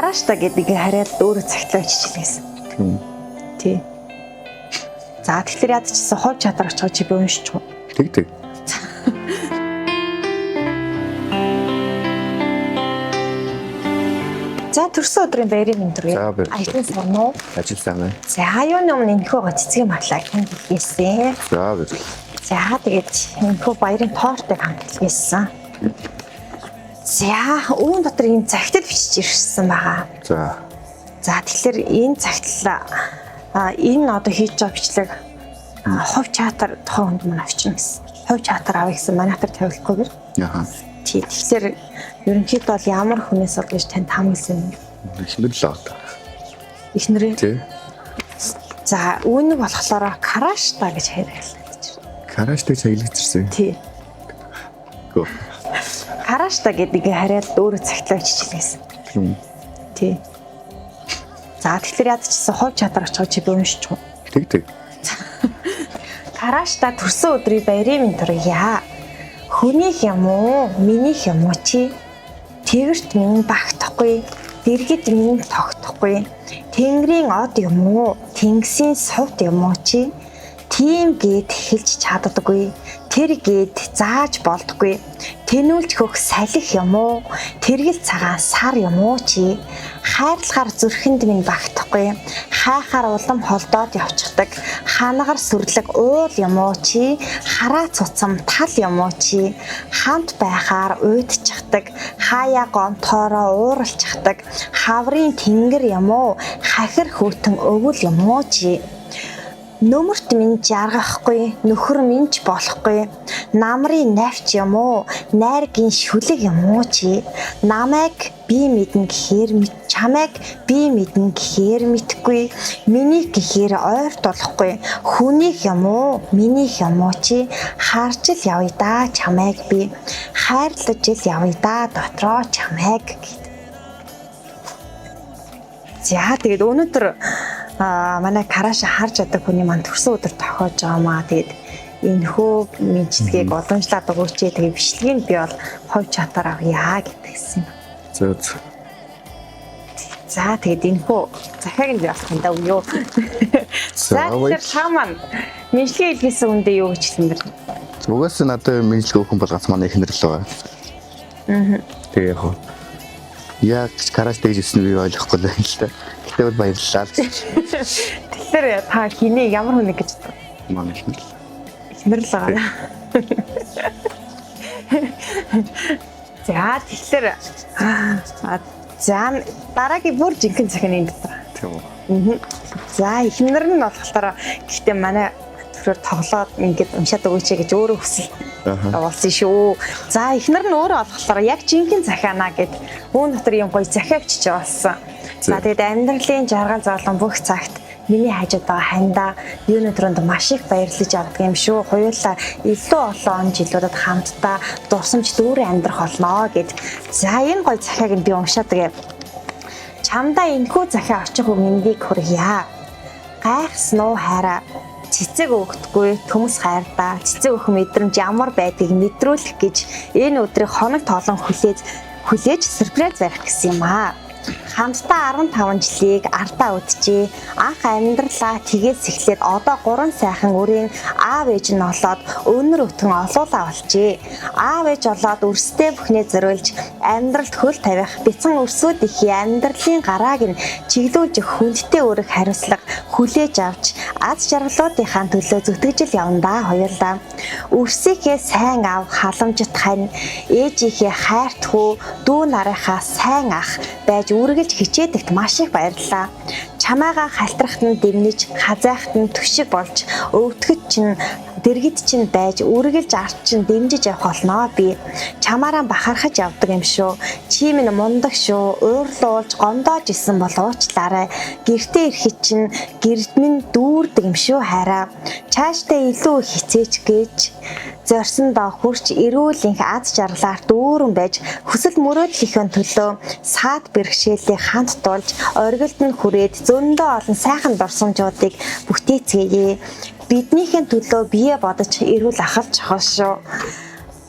Карашта гэдгийг хараад өөрөө цагтлаа биччихлээсэн. Тий. За тэгэхээр ядчихсан хов чадвар очих чи би уншиж гоо. Тэг. За төрсөн өдрийн баярын мэнд төргий. Ажил сайн уу? Ажил сайн байна. За юуны өмнө энэхүү цэцгийн маглаа хэн хийсэн. За баярлалаа. За тэгээд энэхүү баярын тортыг хамт хийсэн. За өвөн дотор ийм цагтл бичиж ирсэн байгаа. За тэгэхээр энэ цагтлаа энэ одоо хийж байгаа бичлэг хов чатар тухайн хүнд мань авчирна гэсэн. Хов чатар авъя гэсэн манайхаар тавилахгүйгээр. Тий тэгэхээр ерөнхийдөө бол ямар хүнээс болж танд хамгаалсан юм? Ихнэр л аа. Ихнэрээ? Тий. За үүнийг болохоор карашта гэж хайрлаж байна. Караштыг чаглагдчихсан. Тий. Гөө. Карашта гэдгийг хараад өөрөө цагтлаа биччихлээсэн. Тий. За тэгэхээр ядчихсан хов чадвар очих чи би уншиж гоо. Тэг. Карашта төрсөн өдрийн баярын мэнд төргийа. Хүнийх юм уу, минийх юм уу чи? Тэгэрт минь багтахгүй, дэргэд минь тогтохгүй. Тэнгэрийн од юм уу, тэнгисийн сувд юм уу чи? Тийм гээд хэлж чаддаггүй. Тэр гээд зааж болдоггүй. Тэнүүлж хөх салхи юм уу? Тэргэл цагаан сар юм уу чи? Хайрлахаар зүрхэнд минь багтахгүй. Хайхаар улам холдоод явчихдаг. Ханагар сүрлэг уул юм уу чи? Хараа цуцам тал юм уу чи? Хамт байхаар уйдчихдаг. Хаяа гомтоороо ууралчихдаг. Хаврын тэнгэр юм уу? Хахир хөтөн өвөл юм уу чи? Нөмөрт минь жаргахгүй, нөхөр минь ч болохгүй. Намрын навч юм уу? Найргийн шүлэг юм уу чи? Намайг би мэднэ гэхээр чамайг би мэднэ гэхээр мэдхгүй. Миний гэхээр ойрт болохгүй. Хүнийх юм уу? Минийх юм уу чи? Харж л явъя да чамайг би. Хайрлаж л явъя да дотроо чамайг гэд. За тэгээд өнөөдөр манай караша харж чаддаг хүний маань төрсөн өдөр тохиож байгаамаа. Тэгээд энэхүү мэдлэгийг уламжлаад өгөөч. Тэгээд бичлэгийг би бол хов чатаар авъя гэдгийгсэн юм. За тэгээд энэхүү захиаг нь явах юм да юу. За тэгэхээр та маань мэдлэгээ илгээсэн үндэ юу гэж хэлмээр. Угаас надад мэдлэг өгөх бол ганц манай ихнэр л байгаа. Тэгээ яг караш тэгж ирсэн би ойлгохгүй л байна л да. Тэгвэл баярлалаа. Тэгэхээр та хиний ямар хүнийг гэж боддог? Манай ихнэр. Ихнэр л байгаа. За тэгэхээр за дараагийн бүр жинхэнэ захины энэ дотор. Тийм үү. За ихнэр нь болохоор гэхдээ манай төрөөр тоглоод ингээд уншаад өгөөч гэж өөрөө хүсэл явуулсан шүү. За ихнэр нь өөрөө болохоор яг жинхэнэ захианаа гэд үүн дотор юм гоё захиа бичиж явуулсан. За тэгээд амьдралын жаргал зовлон бүх цагт миний хажууд байгаа хандаа юуны төрөнд маш их баярлаж авдаг юм шүү. Хоёулаа илүү олон жилүүдэд хамтдаа дурсамж дүүрэн амьдрах болно гэд. За энэ гоё захиаг нь би уншаад гээ. Чамдаа энэхүү захиа очих мэндийг хүргье. Гайхсан уу хайраа. Цэцэг өгдөггүй төмс хайрдаа. Цэцэг өгөх мэдрэмж ямар байдгийг мэдрүүлэх гэж энэ өдрийг хоног тоолон хүлээж сюрприз барих гэсэн юм аа. Хамтдаа 15 жилийг ардаа үджээ. Анх амьдралаа тгээс эхлээд одоо 3 сайхан үрийн аав ээж нь олоод өнөр өтгөн олуулаа болжээ. Аав ээж олоод өрсдөө бүхнээ зориулж амьдралд хөл тавих бяцхан өрсөд их амьдралын гарааг нь чиглүүлж хүндтэй өрөх хариуцлага хүлээж авч аз жаргалуудынхаа төлөө зүтгэжл явна да хоёулаа. Өрсийнхээ сайн аав халамжит хань, ээжийнхээ хайрт хүү, дүү нарынхаа сайн ах байж үргэлж хичээдэгт маш их баярлалаа. Чамайгаа халтрахт нь дэмнэж, хазайхт нь түшиг болж, өвдгөд чинь дэргэд чинь байж үргэлж арт чинь дэмжиж явах болноо би. Чамаараа бахархаж явдаг юм шүү. Чи минь мундаг шүү. Уурлуулж гомдоож исэн бол уучлаарай. Гэртээ ирэхэд чинь гэрд минь дүүрдэг юм шүү хайраа. Цаашдаа илүү хичээч гэж зорьсондоо хурч эрүүлэнх аз жаргалаар дүүрэн байж хүсэл мөрөөдлийнхөө төлөө саад бэрхшээлийг хамт тулж оргилд нь хүрээд зөндөө олон сайхан дурсамжуудыг бүтээцгээе. Биднийхэн төлөө бие бодож эрүүл ахалж чахал шүү.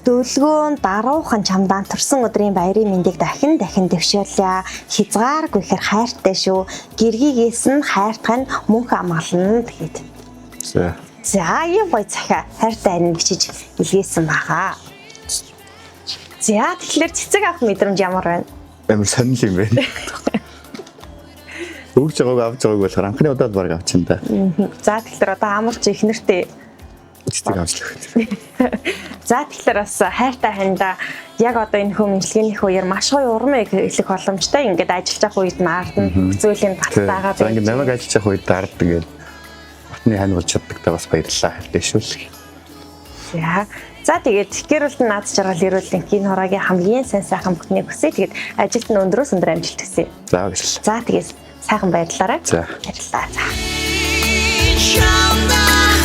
Дөлгөөн даруухан чамдаа төрсөн өдрийн баярын мэндийг дахин дэвшүүлье. Хязгааргүй ихэр хайртай шүү. Гэргийгээс нь хайртах нь мөнх амгална тэгээд. За ийм гоё захиа хайртай харин бичиж илгээсэн байгаа. За тэгэхээр цэцэг авах мэдрэмж ямар байна? Амар сонирхол юм байна. Өгж байгааг авч байгааг болохоор анхны удаад баг авчихсан да. За тэгэхээр одоо амарч их нэртэй цэцэг авчлаа. За тэгэхээр бас хайртай ханда яг одоо энэ хүмүүжлэгийн үеэр маш гоё урам хэлэх боломжтой. Ингээд ажиллаж явах үед наардна зөүлийн баталгаагаа байж. Ингээд намайг ажиллаж явах үед даард ингээд батны хань болж чаддагтаа бас баярлалаа хэлээ шүү л. За тэгээд гэр бүлд наад жаргал ирүүлэн энэ хороогийн хамгийн сайн сайхан бүхнийг хүсье. Тэгээд ажилд нь өндрөөс өндөр амжилт хүсье. За баярлалаа. За тэгээд сайхан баярлалаа. За. Баярлалаа. За.